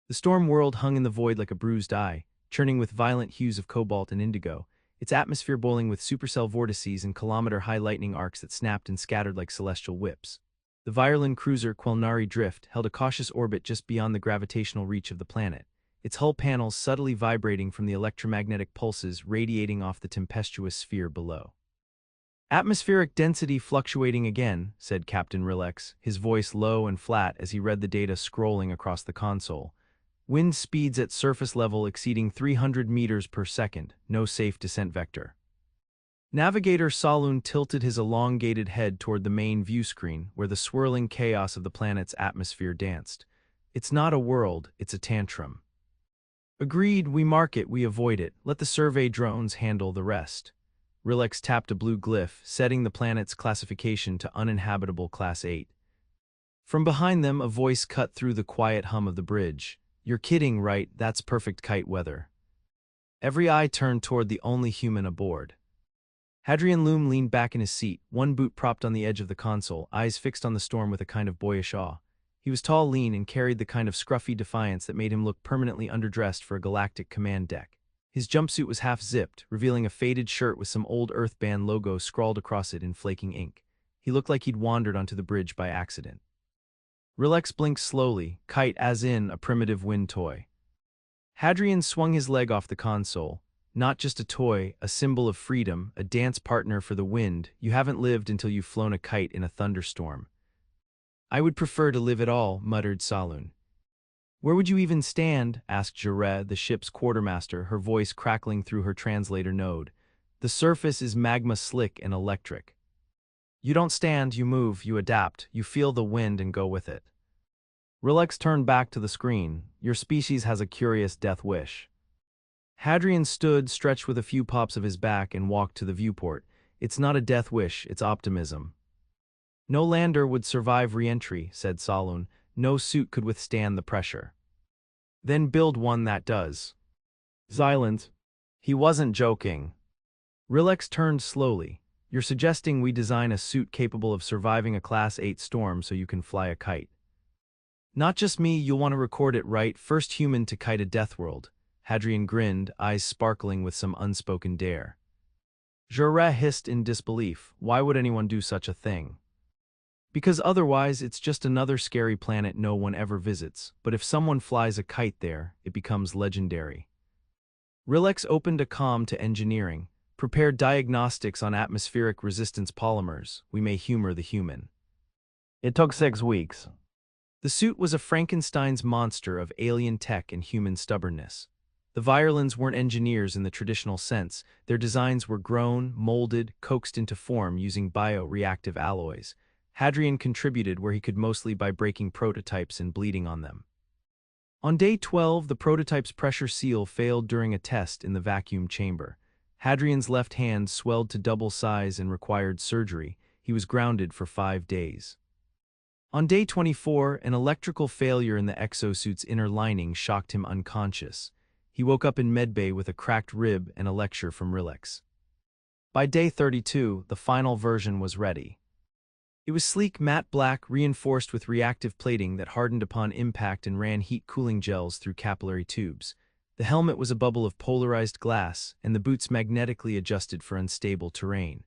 The storm world hung in the void like a bruised eye, churning with violent hues of cobalt and indigo, its atmosphere boiling with supercell vortices and kilometer-high lightning arcs that snapped and scattered like celestial whips. The Vireland cruiser Quelnari Drift held a cautious orbit just beyond the gravitational reach of the planet, its hull panels subtly vibrating from the electromagnetic pulses radiating off the tempestuous sphere below. "Atmospheric density fluctuating again," said Captain Rillex, his voice low and flat as he read the data scrolling across the console. "Wind speeds at surface level exceeding 300 meters per second, no safe descent vector." Navigator Saloon tilted his elongated head toward the main view screen where the swirling chaos of the planet's atmosphere danced. "It's not a world, it's a tantrum." "Agreed, we mark it, we avoid it, let the survey drones handle the rest." Rillex tapped a blue glyph, setting the planet's classification to uninhabitable Class 8. From behind them, a voice cut through the quiet hum of the bridge. "You're kidding, right? That's perfect kite weather." Every eye turned toward the only human aboard. Hadrien Lume leaned back in his seat, one boot propped on the edge of the console, eyes fixed on the storm with a kind of boyish awe. He was tall, lean, and carried the kind of scruffy defiance that made him look permanently underdressed for a galactic command deck. His jumpsuit was half-zipped, revealing a faded shirt with some old Earth Band logo scrawled across it in flaking ink. He looked like he'd wandered onto the bridge by accident. Rillex blinked slowly, Kite as in a primitive wind toy. Hadrien swung his leg off the console. "Not just a toy, a symbol of freedom, a dance partner for the wind. You haven't lived until you've flown a kite in a thunderstorm." "I would prefer to live at all," muttered Saloon. "Where would you even stand?" asked Jarrah, the ship's quartermaster, her voice crackling through her translator node. "The surface is magma slick and electric. You don't stand, you move, you adapt, you feel the wind and go with it." Rillex turned back to the screen. "Your species has a curious death wish." Hadrien stood, stretched with a few pops of his back, and walked to the viewport. "It's not a death wish, it's optimism." "No lander would survive re-entry," said Saloon. "No suit could withstand the pressure." "Then build one that does." Silence. He wasn't joking. Rillex turned slowly. "You're suggesting we design a suit capable of surviving a Class 8 storm so you can fly a kite?" "Not just me, you'll want to record it, right? First human to kite a death world." Hadrien grinned, eyes sparkling with some unspoken dare. Jarrah hissed in disbelief. "Why would anyone do such a thing?" "Because otherwise it's just another scary planet no one ever visits, but if someone flies a kite there, it becomes legendary." Rillex opened a comm to engineering. "Prepare diagnostics on atmospheric resistance polymers. We may humor the human." It took 6 weeks. The suit was a Frankenstein's monster of alien tech and human stubbornness. The Virelands weren't engineers in the traditional sense. Their designs were grown, molded, coaxed into form using bioreactive alloys. Hadrien contributed where he could, mostly by breaking prototypes and bleeding on them. On day 12, the prototype's pressure seal failed during a test in the vacuum chamber. Hadrien's left hand swelled to double size and required surgery. He was grounded for 5 days. On day 24, an electrical failure in the exosuit's inner lining shocked him unconscious. He woke up in medbay with a cracked rib and a lecture from Rillex. By day 32, the final version was ready. It was sleek, matte black, reinforced with reactive plating that hardened upon impact and ran heat cooling gels through capillary tubes. The helmet was a bubble of polarized glass, and the boots magnetically adjusted for unstable terrain.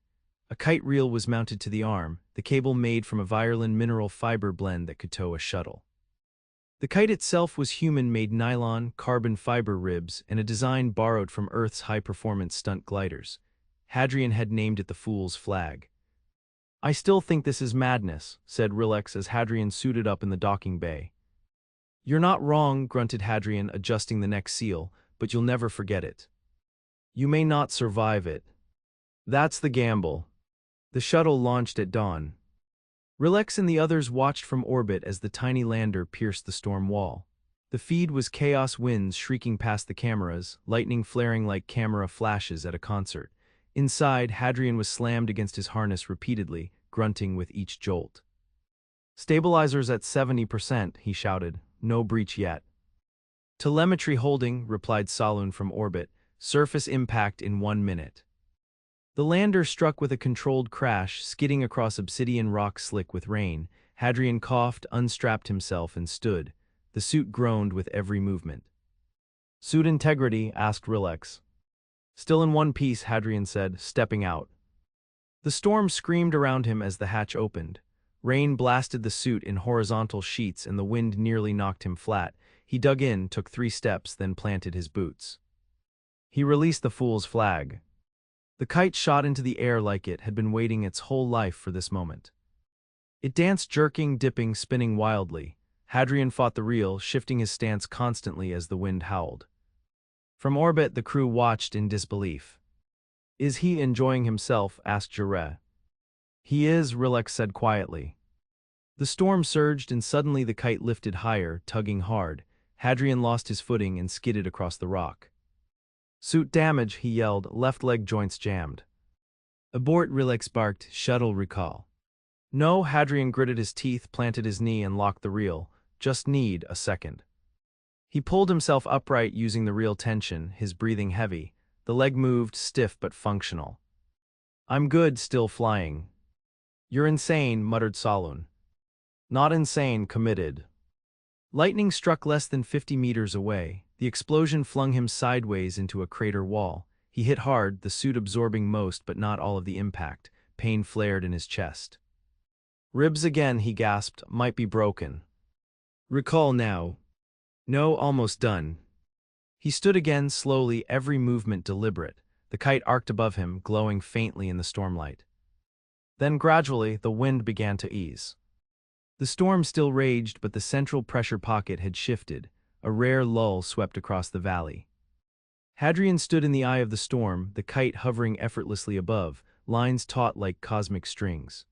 A kite reel was mounted to the arm, the cable made from a Vireland mineral fiber blend that could tow a shuttle. The kite itself was human-made nylon, carbon fiber ribs, and a design borrowed from Earth's high-performance stunt gliders. Hadrien had named it the Fool's Flag. "I still think this is madness," said Rillex as Hadrien suited up in the docking bay. "You're not wrong," grunted Hadrien, adjusting the neck seal, "but you'll never forget it. You may not survive it. That's the gamble." The shuttle launched at dawn. Rillex and the others watched from orbit as the tiny lander pierced the storm wall. The feed was chaos winds shrieking past the cameras, lightning flaring like camera flashes at a concert. Inside, Hadrien was slammed against his harness repeatedly, grunting with each jolt. "Stabilizers at 70%, he shouted. "No breach yet." "Telemetry holding," replied Saloon from orbit. "Surface impact in 1 minute." The lander struck with a controlled crash, skidding across obsidian rock slick with rain. Hadrien coughed, unstrapped himself, and stood. The The suit groaned with every movement. "Suit integrity?" asked Relax. "Still in one piece," Hadrien said, stepping out. The storm screamed around him as the hatch opened. Rain blasted the suit in horizontal sheets and the wind nearly knocked him flat. He dug in, took 3 steps, then planted his boots. He released the fool's flag. The kite shot into the air like it had been waiting its whole life for this moment. It danced, jerking, dipping, spinning wildly. Hadrien fought the reel, shifting his stance constantly as the wind howled. From orbit, the crew watched in disbelief. "Is he enjoying himself?" asked Jure. "He is," Relax said quietly. The storm surged and suddenly the kite lifted higher, tugging hard. Hadrien lost his footing and skidded across the rock. "Suit damage," he yelled, left leg joints jammed. "Abort," Relax barked, "shuttle recall." "No," Hadrien gritted his teeth, planted his knee and locked the reel. "Just need a second." He pulled himself upright using the reel tension, his breathing heavy. The leg moved, stiff but functional. "I'm good, still flying." "You're insane," muttered Saloon. "Not insane, committed." Lightning struck less than 50 meters away. The explosion flung him sideways into a crater wall. He hit hard, the suit absorbing most but not all of the impact. Pain flared in his chest. "Ribs again," he gasped, "might be broken." "Recall now." "No, almost done." He stood again, slowly, every movement deliberate. The kite arced above him, glowing faintly in the stormlight. Then gradually, the wind began to ease. The storm still raged, but the central pressure pocket had shifted. A rare lull swept across the valley. Hadrien stood in the eye of the storm, the kite hovering effortlessly above, lines taut like cosmic strings.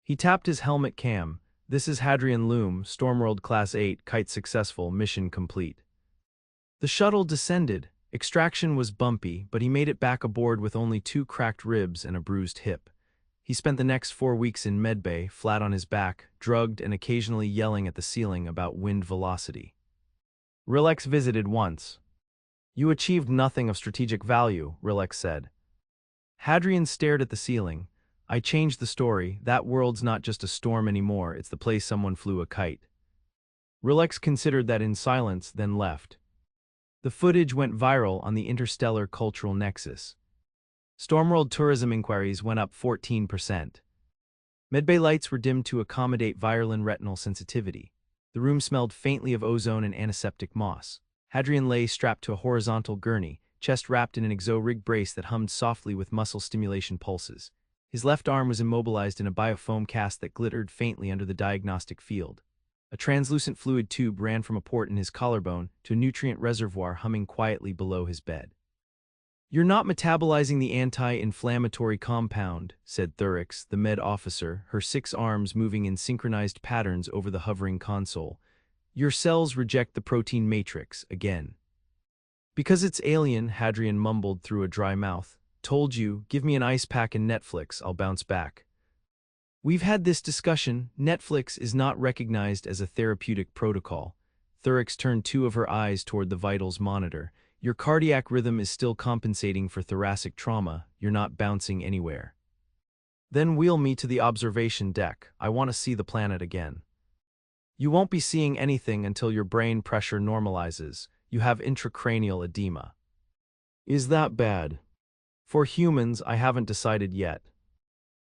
He tapped his helmet cam. "This is Hadrien Lume, Stormworld Class 8, kite successful, mission complete." The shuttle descended. Extraction was bumpy, but he made it back aboard with only 2 cracked ribs and a bruised hip. He spent the next 4 weeks in medbay, flat on his back, drugged and occasionally yelling at the ceiling about wind velocity. Relax visited once. "You achieved nothing of strategic value," Relax said. Hadrien stared at the ceiling. "I changed the story. That world's not just a storm anymore, it's the place someone flew a kite." Relax considered that in silence, then left. The footage went viral on the interstellar cultural nexus. Stormworld tourism inquiries went up 14%. Medbay lights were dimmed to accommodate violin retinal sensitivity. The room smelled faintly of ozone and antiseptic moss. Hadrien lay strapped to a horizontal gurney, chest wrapped in an exo-rig brace that hummed softly with muscle stimulation pulses. His left arm was immobilized in a biofoam cast that glittered faintly under the diagnostic field. A translucent fluid tube ran from a port in his collarbone to a nutrient reservoir humming quietly below his bed. "You're not metabolizing the anti-inflammatory compound," said Thurix, the med officer, her 6 arms moving in synchronized patterns over the hovering console. "Your cells reject the protein matrix, again." "Because it's alien," Hadrien mumbled through a dry mouth. "Told you, give me an ice pack and Netflix, I'll bounce back." "We've had this discussion. Netflix is not recognized as a therapeutic protocol." Thurix turned 2 of her eyes toward the vitals monitor. "Your cardiac rhythm is still compensating for thoracic trauma. You're not bouncing anywhere." "Then wheel me to the observation deck. I want to see the planet again." "You won't be seeing anything until your brain pressure normalizes. You have intracranial edema." "Is that bad?" "For humans, I haven't decided yet."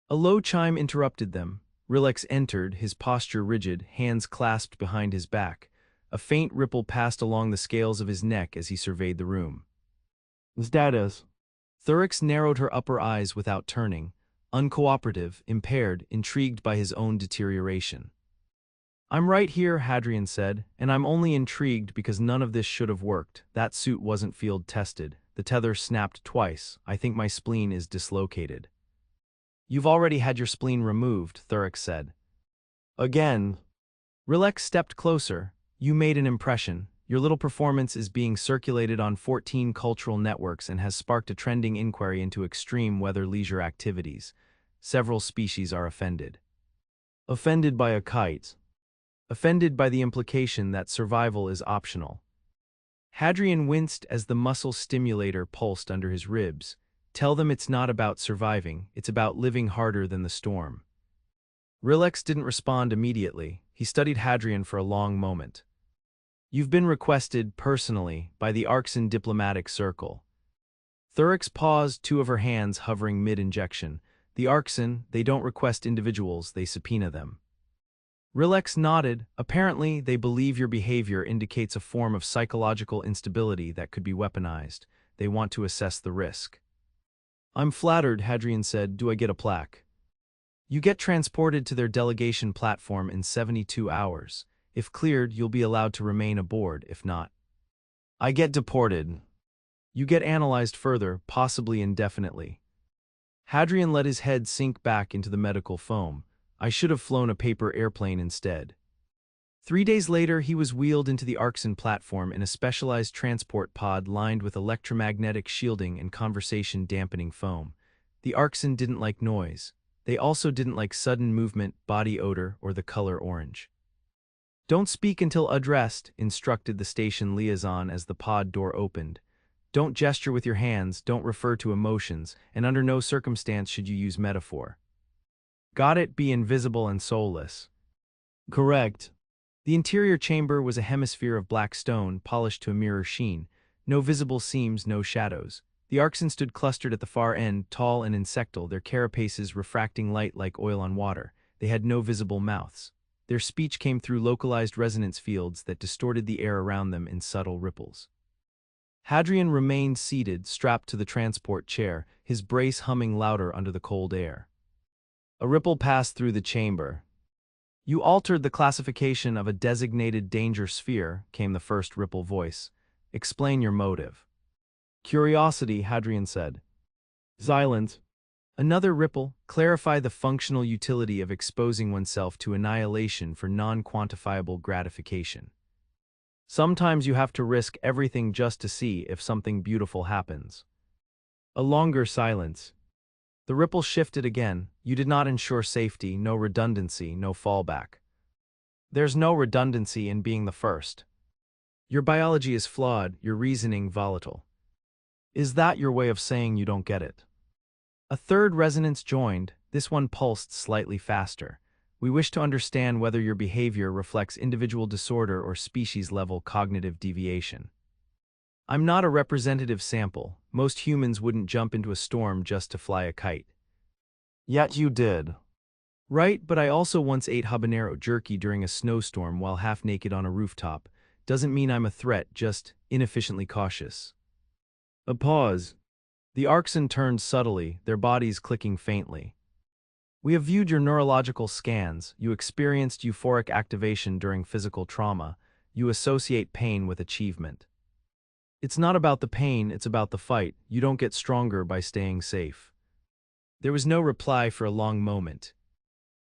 A low chime interrupted them. Relax entered, his posture rigid, hands clasped behind his back. A faint ripple passed along the scales of his neck as he surveyed the room. "Status." Thurix narrowed her upper eyes without turning, uncooperative, impaired, intrigued by his own deterioration. "I'm right here," Hadrien said, "and I'm only intrigued because none of this should have worked. That suit wasn't field tested. The tether snapped twice. I think my spleen is dislocated." "You've already had your spleen removed," Thurix said. "Again?" Relax stepped closer. "You made an impression. Your little performance is being circulated on 14 cultural networks and has sparked a trending inquiry into extreme weather leisure activities. Several species are offended." "Offended by a kite?" "Offended by the implication that survival is optional." Hadrien winced as the muscle stimulator pulsed under his ribs. "Tell them it's not about surviving, it's about living harder than the storm." Relax didn't respond immediately. He studied Hadrien for a long moment. You've been requested, personally, by the Arxen diplomatic circle. Thurix paused, two of her hands hovering mid-injection. The Arxen, they don't request individuals, they subpoena them. Rilex nodded. Apparently, they believe your behavior indicates a form of psychological instability that could be weaponized. They want to assess the risk. I'm flattered, Hadrien said. Do I get a plaque? You get transported to their delegation platform in 72 hours. If cleared, you'll be allowed to remain aboard. If not, I get deported. You get analyzed further, possibly indefinitely. Hadrien let his head sink back into the medical foam. I should have flown a paper airplane instead. 3 days later, he was wheeled into the Arxen platform in a specialized transport pod lined with electromagnetic shielding and conversation-dampening foam. The Arxen didn't like noise. They also didn't like sudden movement, body odor, or the color orange. Don't speak until addressed, instructed the station liaison as the pod door opened. Don't gesture with your hands, don't refer to emotions, and under no circumstance should you use metaphor. Got it? Be invisible and soulless. Correct. The interior chamber was a hemisphere of black stone, polished to a mirror sheen. No visible seams, no shadows. The Arxen stood clustered at the far end, tall and insectal, their carapaces refracting light like oil on water. They had no visible mouths. Their speech came through localized resonance fields that distorted the air around them in subtle ripples. Hadrien remained seated, strapped to the transport chair, his brace humming louder under the cold air. A ripple passed through the chamber. You altered the classification of a designated danger sphere, came the first ripple voice. Explain your motive. Curiosity, Hadrien said. Silence. Another ripple. Clarify the functional utility of exposing oneself to annihilation for non-quantifiable gratification. Sometimes you have to risk everything just to see if something beautiful happens. A longer silence. The ripple shifted again. You did not ensure safety, no redundancy, no fallback. There's no redundancy in being the first. Your biology is flawed, your reasoning volatile. Is that your way of saying you don't get it? A third resonance joined. This one pulsed slightly faster. We wish to understand whether your behavior reflects individual disorder or species-level cognitive deviation. I'm not a representative sample. Most humans wouldn't jump into a storm just to fly a kite. Yet you did. Right, but I also once ate habanero jerky during a snowstorm while half-naked on a rooftop. Doesn't mean I'm a threat, just inefficiently cautious. A pause. The Arxen turned subtly, their bodies clicking faintly. We have viewed your neurological scans. You experienced euphoric activation during physical trauma. You associate pain with achievement. It's not about the pain, it's about the fight. You don't get stronger by staying safe. There was no reply for a long moment.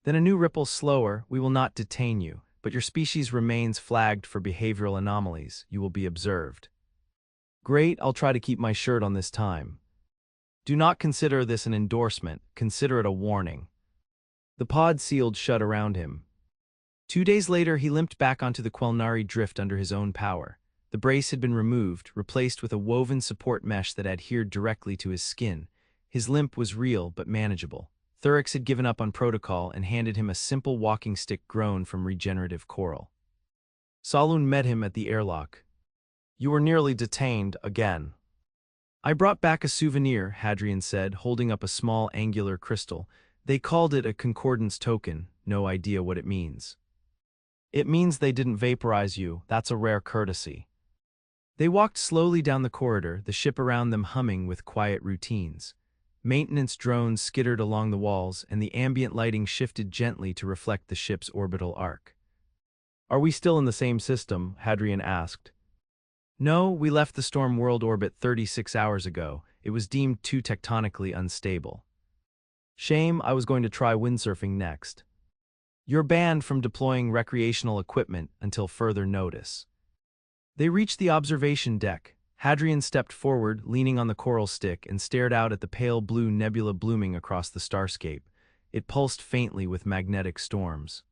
Then a new ripple, slower. We will not detain you, but your species remains flagged for behavioral anomalies. You will be observed. Great, I'll try to keep my shirt on this time. Do not consider this an endorsement, consider it a warning. The pod sealed shut around him. 2 days later, he limped back onto the Quelnari drift under his own power. The brace had been removed, replaced with a woven support mesh that adhered directly to his skin. His limp was real but manageable. Thurix had given up on protocol and handed him a simple walking stick grown from regenerative coral. Saloon met him at the airlock. You were nearly detained again. I brought back a souvenir, Hadrien said, holding up a small angular crystal. They called it a concordance token, no idea what it means. It means they didn't vaporize you, that's a rare courtesy. They walked slowly down the corridor, the ship around them humming with quiet routines. Maintenance drones skittered along the walls, and the ambient lighting shifted gently to reflect the ship's orbital arc. Are we still in the same system? Hadrien asked. No, we left the storm world orbit 36 hours ago. It was deemed too tectonically unstable. Shame, I was going to try windsurfing next. You're banned from deploying recreational equipment until further notice. They reached the observation deck. Hadrien stepped forward, leaning on the coral stick, and stared out at the pale blue nebula blooming across the starscape. It pulsed faintly with magnetic storms.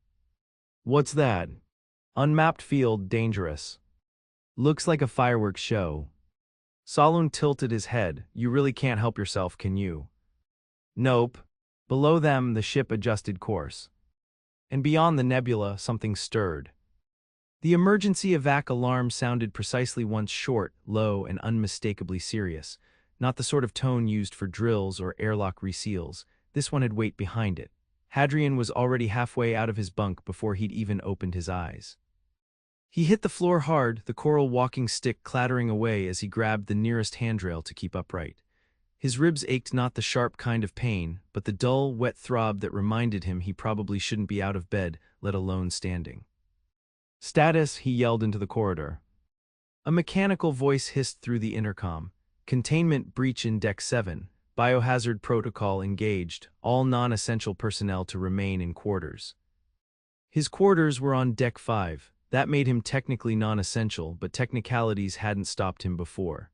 What's that? Unmapped field, dangerous. Looks like a fireworks show. Saloon tilted his head. You really can't help yourself, can you? Nope. Below them, the ship adjusted course. And beyond the nebula, something stirred. The emergency evac alarm sounded precisely once, short, low, and unmistakably serious. Not the sort of tone used for drills or airlock reseals. This one had weight behind it. Hadrien was already halfway out of his bunk before he'd even opened his eyes. He hit the floor hard, the coral walking stick clattering away as he grabbed the nearest handrail to keep upright. His ribs ached, not the sharp kind of pain, but the dull, wet throb that reminded him he probably shouldn't be out of bed, let alone standing. "Status," he yelled into the corridor. A mechanical voice hissed through the intercom. "Containment breach in Deck 7. Biohazard protocol engaged. All non-essential personnel to remain in quarters." His quarters were on Deck 5. That made him technically non-essential, but technicalities hadn't stopped him before.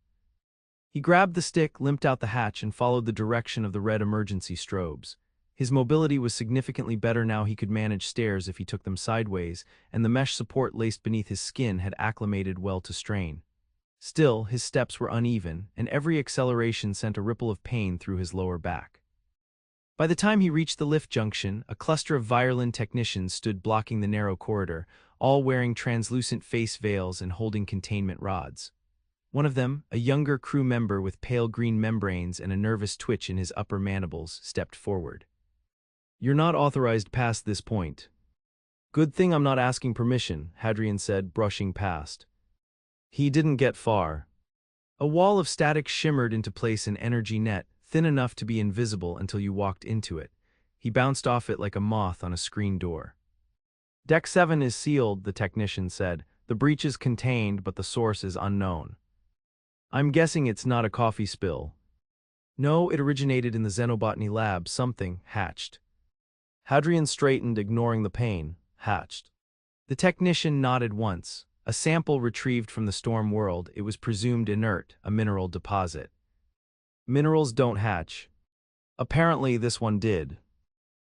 He grabbed the stick, limped out the hatch, and followed the direction of the red emergency strobes. His mobility was significantly better now. He could manage stairs if he took them sideways, and the mesh support laced beneath his skin had acclimated well to strain. Still, his steps were uneven, and every acceleration sent a ripple of pain through his lower back. By the time he reached the lift junction, a cluster of violin technicians stood blocking the narrow corridor, all wearing translucent face veils and holding containment rods. One of them, a younger crew member with pale green membranes and a nervous twitch in his upper mandibles, stepped forward. "You're not authorized past this point." "Good thing I'm not asking permission," Hadrien said, brushing past. He didn't get far. A wall of static shimmered into place, an energy net, thin enough to be invisible until you walked into it. He bounced off it like a moth on a screen door. "Deck 7 is sealed," the technician said. "The breach is contained, but the source is unknown." "I'm guessing it's not a coffee spill." "No, it originated in the xenobotany lab. Something hatched." Hadrien straightened, ignoring the pain. "Hatched." The technician nodded once. "A sample retrieved from the storm world. It was presumed inert, a mineral deposit." "Minerals don't hatch." "Apparently this one did."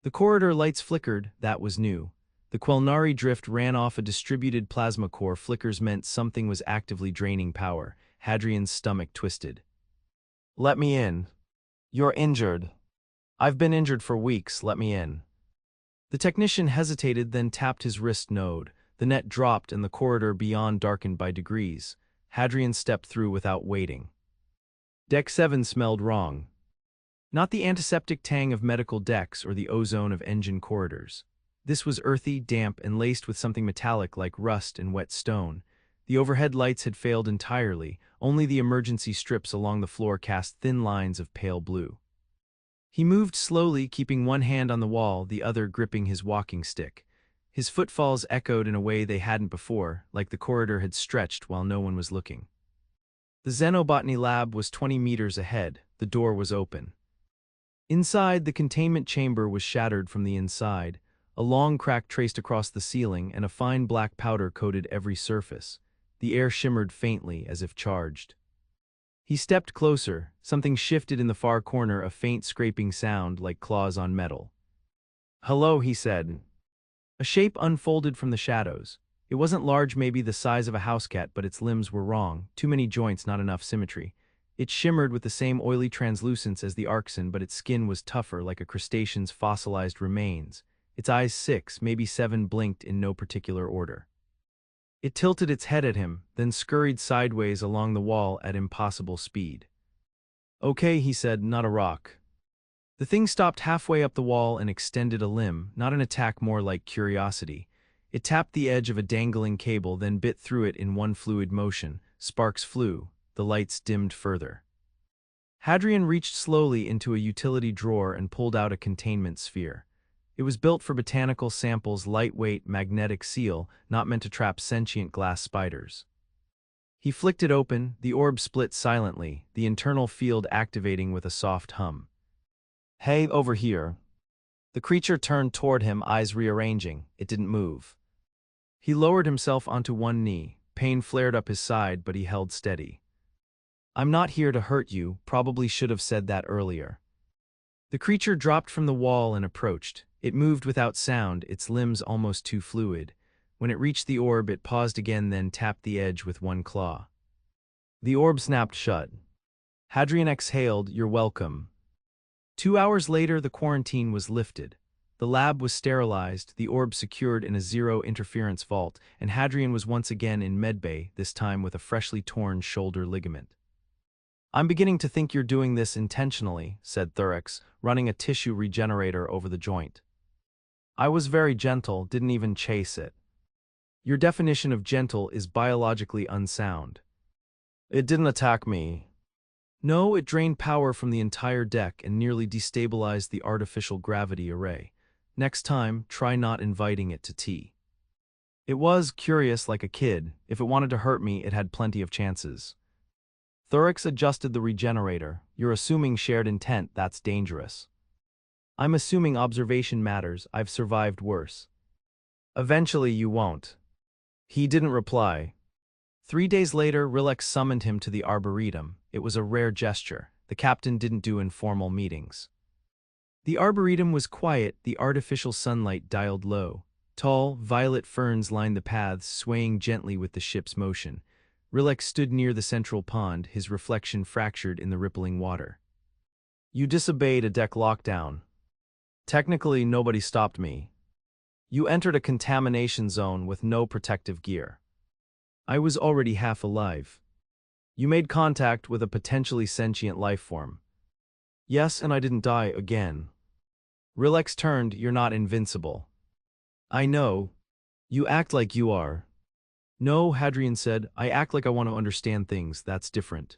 The corridor lights flickered. That was new. The Quelnari drift ran off a distributed plasma core. Flickers meant something was actively draining power. Hadrien's stomach twisted. "Let me in." "You're injured." "I've been injured for weeks. Let me in." The technician hesitated, then tapped his wrist node. The net dropped and the corridor beyond darkened by degrees. Hadrien stepped through without waiting. Deck 7 smelled wrong. Not the antiseptic tang of medical decks or the ozone of engine corridors. This was earthy, damp, and laced with something metallic like rust and wet stone. The overhead lights had failed entirely. Only the emergency strips along the floor cast thin lines of pale blue. He moved slowly, keeping one hand on the wall, the other gripping his walking stick. His footfalls echoed in a way they hadn't before, like the corridor had stretched while no one was looking. The xenobotany lab was 20 meters ahead. The door was open. Inside, the containment chamber was shattered from the inside. A long crack traced across the ceiling, and a fine black powder coated every surface. The air shimmered faintly, as if charged. He stepped closer. Something shifted in the far corner, a faint scraping sound like claws on metal. "Hello," he said. A shape unfolded from the shadows. It wasn't large, maybe the size of a housecat, but its limbs were wrong. Too many joints, not enough symmetry. It shimmered with the same oily translucence as the Arxen, but its skin was tougher, like a crustacean's fossilized remains. Its eyes, 6, maybe 7, blinked in no particular order. It tilted its head at him, then scurried sideways along the wall at impossible speed. "Okay," he said, "not a rock." The thing stopped halfway up the wall and extended a limb, not an attack, more like curiosity. It tapped the edge of a dangling cable, then bit through it in one fluid motion. Sparks flew. The lights dimmed further. Hadrien reached slowly into a utility drawer and pulled out a containment sphere. It was built for botanical samples, lightweight, magnetic seal, not meant to trap sentient glass spiders. He flicked it open. The orb split silently, the internal field activating with a soft hum. "Hey, over here." The creature turned toward him, eyes rearranging. It didn't move. He lowered himself onto one knee. Pain flared up his side, but he held steady. "I'm not here to hurt you. Probably should have said that earlier." The creature dropped from the wall and approached. It moved without sound, its limbs almost too fluid. When it reached the orb, it paused again, then tapped the edge with one claw. The orb snapped shut. Hadrien exhaled. "You're welcome." 2 hours later, the quarantine was lifted. The lab was sterilized, the orb secured in a zero-interference vault, and Hadrien was once again in medbay, this time with a freshly torn shoulder ligament. "I'm beginning to think you're doing this intentionally," said Thurex, running a tissue regenerator over the joint. "I was very gentle, didn't even chase it." "Your definition of gentle is biologically unsound." "It didn't attack me." "No, it drained power from the entire deck and nearly destabilized the artificial gravity array. Next time, try not inviting it to tea." "It was curious like a kid. If it wanted to hurt me, it had plenty of chances." Thurex adjusted the regenerator. "You're assuming shared intent, that's dangerous." "I'm assuming observation matters, I've survived worse." "Eventually you won't." He didn't reply. 3 days later, Rillex summoned him to the Arboretum. It was a rare gesture. The captain didn't do informal meetings. The Arboretum was quiet, the artificial sunlight dialed low. Tall, violet ferns lined the paths, swaying gently with the ship's motion. Rillex stood near the central pond, his reflection fractured in the rippling water. "You disobeyed a deck lockdown." "Technically, nobody stopped me." "You entered a contamination zone with no protective gear." "I was already half alive." "You made contact with a potentially sentient life form." "Yes, and I didn't die again." Rillex turned. "You're not invincible." "I know. You act like you are." "No," Hadrien said, "I act like I want to understand things, that's different."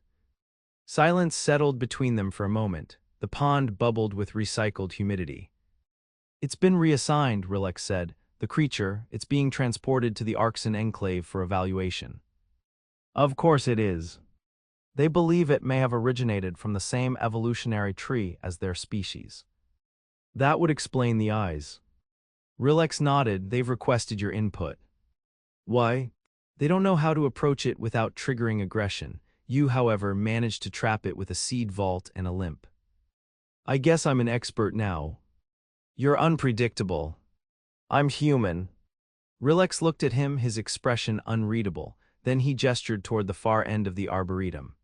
Silence settled between them for a moment. The pond bubbled with recycled humidity. "It's been reassigned," Rillex said. "The creature, it's being transported to the Arxen enclave for evaluation." "Of course it is. They believe it may have originated from the same evolutionary tree as their species." "That would explain the eyes." Rillex nodded. "They've requested your input." "Why?" "They don't know how to approach it without triggering aggression. You, however, managed to trap it with a seed vault and a limp." "I guess I'm an expert now." "You're unpredictable." "I'm human." Rillex looked at him, his expression unreadable. Then he gestured toward the far end of the Arboretum.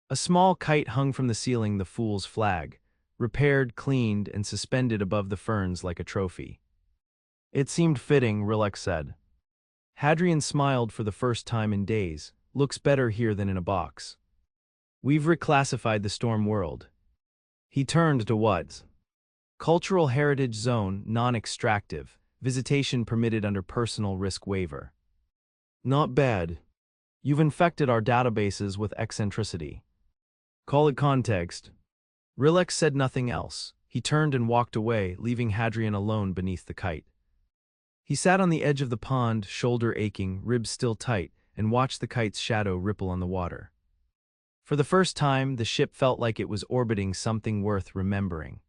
A small kite hung from the ceiling, the fool's flag, repaired, cleaned, and suspended above the ferns like a trophy. "It seemed fitting," Rillex said. Hadrien smiled for the first time in days. "Looks better here than in a box." "We've reclassified the storm world." He turned to Woods. "Cultural Heritage Zone, non-extractive. Visitation permitted under personal risk waiver." "Not bad. You've infected our databases with eccentricity." "Call it context." Rillex said nothing else. He turned and walked away, leaving Hadrien alone beneath the kite. He sat on the edge of the pond, shoulder aching, ribs still tight, and watched the kite's shadow ripple on the water. For the first time, the ship felt like it was orbiting something worth remembering.